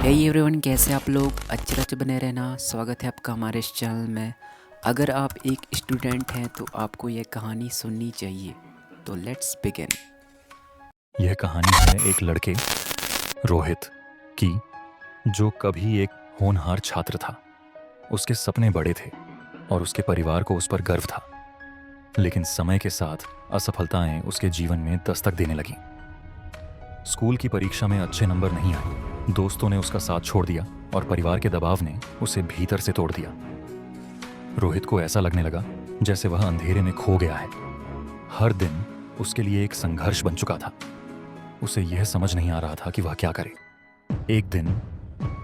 Hey everyone, कैसे आप लोग? अच्छे अच्छे बने रहना। स्वागत है आपका हमारे इस चैनल में। अगर आप एक स्टूडेंट हैं तो आपको यह कहानी सुननी चाहिए। तो लेट्स बिगिन। यह कहानी है एक लड़के रोहित की, जो कभी एक होनहार छात्र था। उसके सपने बड़े थे और उसके परिवार को उस पर गर्व था। लेकिन समय के साथ असफलताएं उसके जीवन में दस्तक देने लगीं। स्कूल की परीक्षा में अच्छे नंबर नहीं आए, दोस्तों ने उसका साथ छोड़ दिया और परिवार के दबाव ने उसे भीतर से तोड़ दिया। रोहित को ऐसा लगने लगा जैसे वह अंधेरे में खो गया है। हर दिन उसके लिए एक संघर्ष बन चुका था। उसे यह समझ नहीं आ रहा था कि वह क्या करे। एक दिन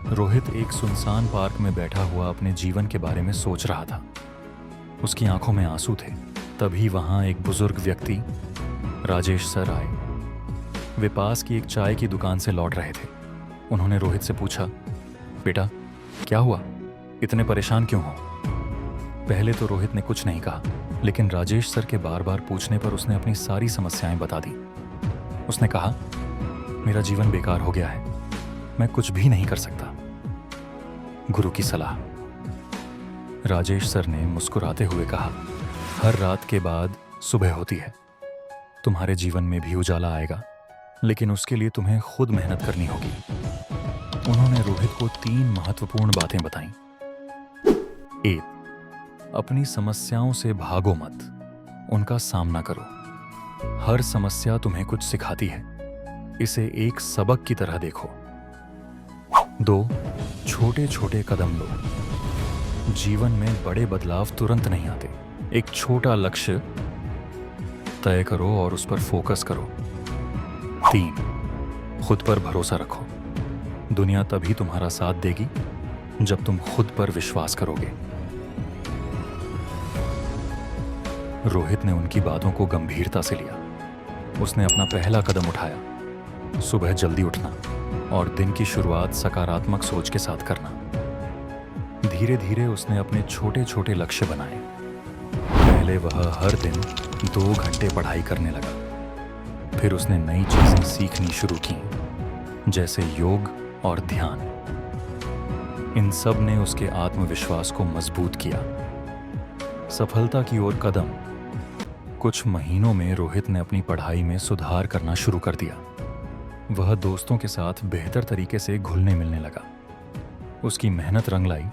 रोहित एक सुनसान पार्क में बैठा हुआ अपने जीवन के बारे में सोच रहा था। उसकी आंखों में आंसू थे। तभी वहां एक बुजुर्ग व्यक्ति राजेश सर आए। वे पास की एक चाय की दुकान से लौट रहे थे। उन्होंने रोहित से पूछा, बेटा क्या हुआ, इतने परेशान क्यों हो? पहले तो रोहित ने कुछ नहीं कहा, लेकिन राजेश सर के बार बार पूछने पर उसने अपनी सारी समस्याएं बता दी। उसने कहा, मेरा जीवन बेकार हो गया है, मैं कुछ भी नहीं कर सकता। गुरु की सलाह। राजेश सर ने मुस्कुराते हुए कहा, हर रात के बाद सुबह होती है। तुम्हारे जीवन में भी उजाला आएगा, लेकिन उसके लिए तुम्हें खुद मेहनत करनी होगी। उन्होंने रोहित को 3 महत्वपूर्ण बातें बताईं। 1. अपनी समस्याओं से भागो मत, उनका सामना करो। हर समस्या तुम्हें कुछ सिखाती है, इसे एक सबक की तरह देखो। 2. छोटे छोटे कदम लो। जीवन में बड़े बदलाव तुरंत नहीं आते। एक छोटा लक्ष्य तय करो और उस पर फोकस करो। 3. खुद पर भरोसा रखो। दुनिया तभी तुम्हारा साथ देगी जब तुम खुद पर विश्वास करोगे। रोहित ने उनकी बातों को गंभीरता से लिया। उसने अपना पहला कदम उठाया, सुबह जल्दी उठना और दिन की शुरुआत सकारात्मक सोच के साथ करना। धीरे धीरे उसने अपने छोटे छोटे लक्ष्य बनाए। पहले वह हर दिन 2 घंटे पढ़ाई करने लगा। फिर उसने नई चीजें सीखनी शुरू की, जैसे योग और ध्यान। इन सब ने उसके आत्मविश्वास को मजबूत किया। सफलता की ओर कदम। कुछ महीनों में रोहित ने अपनी पढ़ाई में सुधार करना शुरू कर दिया। वह दोस्तों के साथ बेहतर तरीके से घुलने मिलने लगा। उसकी मेहनत रंग लाई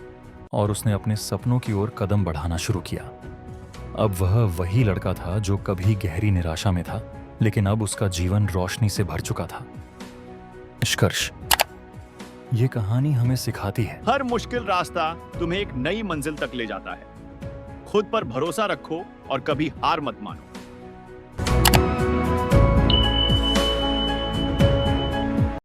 और उसने अपने सपनों की ओर कदम बढ़ाना शुरू किया। अब वह वही लड़का था जो कभी गहरी निराशा में था, लेकिन अब उसका जीवन रोशनी से भर चुका था। निष्कर्ष, ये कहानी हमें सिखाती है, हर मुश्किल रास्ता तुम्हें एक नई मंजिल तक ले जाता है। खुद पर भरोसा रखो और कभी हार मत मानो।